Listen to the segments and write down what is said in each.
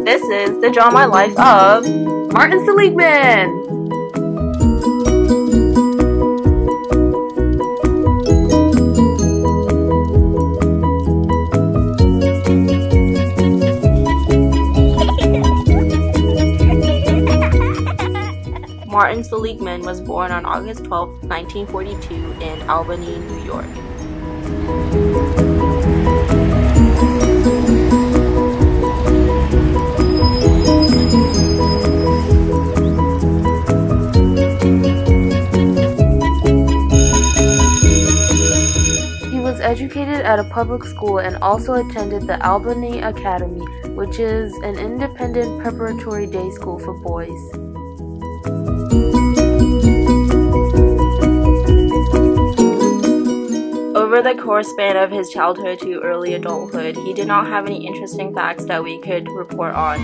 This is the Draw My Life of Martin Seligman. Martin Seligman was born on August 12, 1942 in Albany, New York. He was educated at a public school and also attended the Albany Academy, which is an independent preparatory day school for boys. Over the course span of his childhood to early adulthood, he did not have any interesting facts that we could report on.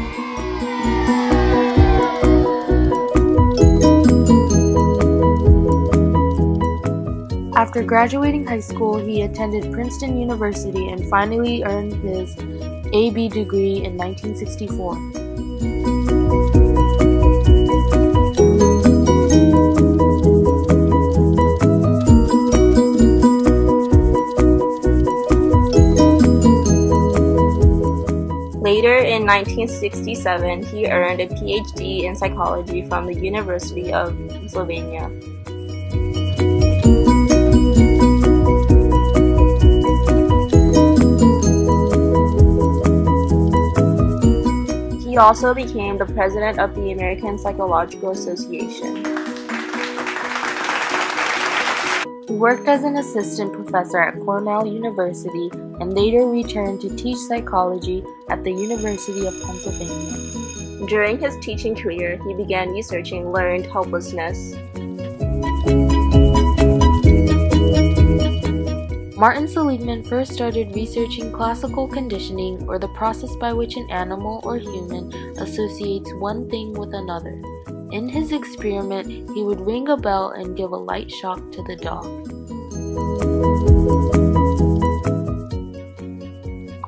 After graduating high school, he attended Princeton University and finally earned his A.B. degree in 1964. Later in 1967, he earned a PhD in psychology from the University of Pennsylvania. He also became the president of the American Psychological Association. He worked as an assistant professor at Cornell University and later returned to teach psychology at the University of Pennsylvania. During his teaching career, he began researching learned helplessness. Martin Seligman first started researching classical conditioning, or the process by which an animal or human associates one thing with another. In his experiment, he would ring a bell and give a light shock to the dog.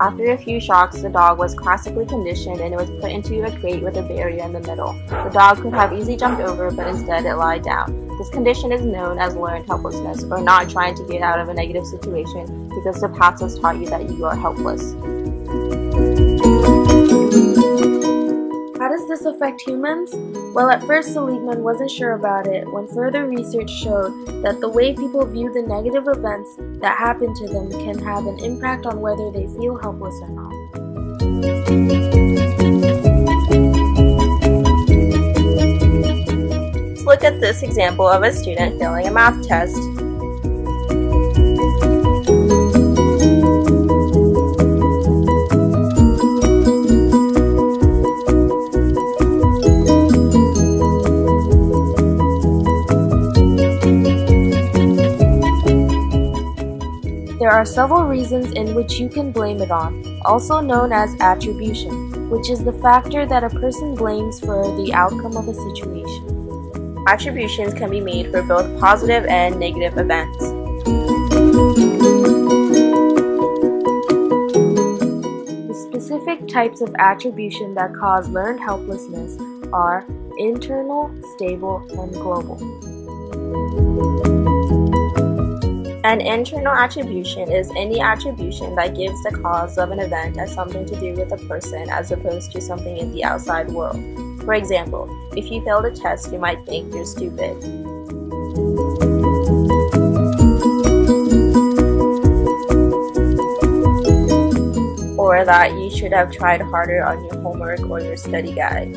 After a few shocks, the dog was classically conditioned and it was put into a crate with a barrier in the middle. The dog could have easily jumped over, but instead it lied down. This condition is known as learned helplessness, or not trying to get out of a negative situation because the past has taught you that you are helpless. How does this affect humans? Well, at first Seligman wasn't sure about it when further research showed that the way people view the negative events that happen to them can have an impact on whether they feel helpless or not. Let's look at this example of a student failing a math test. There are several reasons in which you can blame it on, also known as attribution, which is the factor that a person blames for the outcome of a situation. Attributions can be made for both positive and negative events. The specific types of attribution that cause learned helplessness are internal, stable, and global. An internal attribution is any attribution that gives the cause of an event as something to do with a person as opposed to something in the outside world. For example, if you failed a test, you might think you're stupid. Or that you should have tried harder on your homework or your study guide.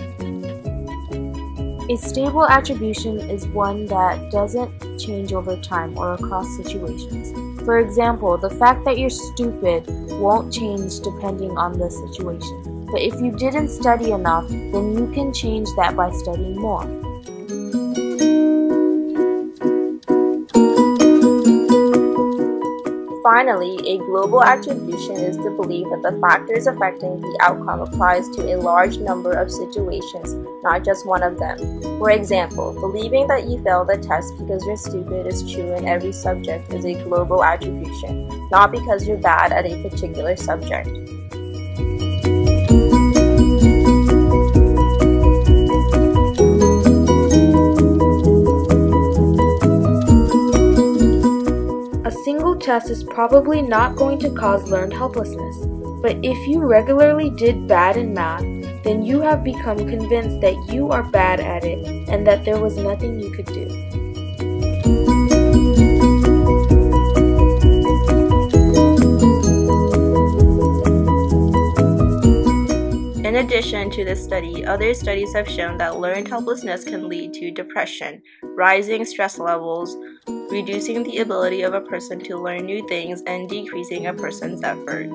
A stable attribution is one that doesn't change over time or across situations. For example, the fact that you're stupid won't change depending on the situation. But if you didn't study enough, then you can change that by studying more. Finally, a global attribution is the belief that the factors affecting the outcome applies to a large number of situations, not just one of them. For example, believing that you failed a test because you're stupid is true in every subject is a global attribution, not because you're bad at a particular subject. test is probably not going to cause learned helplessness. But if you regularly did bad in math, then you have become convinced that you are bad at it and that there was nothing you could do. In addition to this study, other studies have shown that learned helplessness can lead to depression, rising stress levels, reducing the ability of a person to learn new things, and decreasing a person's effort.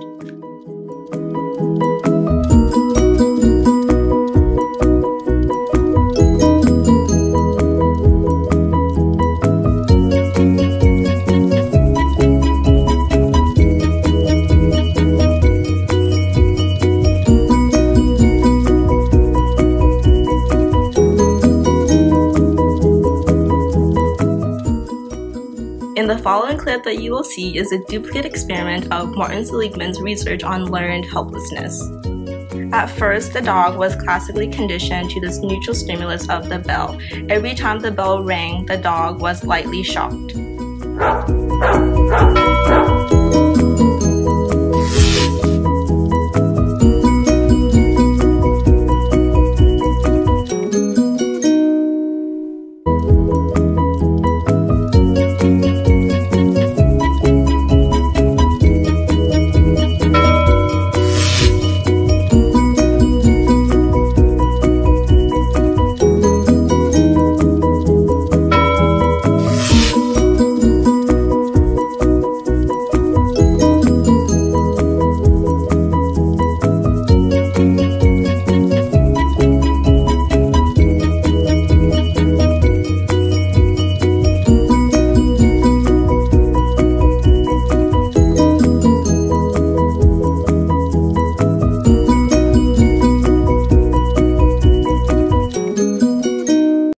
In the following clip that you will see is a duplicate experiment of Martin Seligman's research on learned helplessness. At first, the dog was classically conditioned to this neutral stimulus of the bell. Every time the bell rang, the dog was lightly shocked.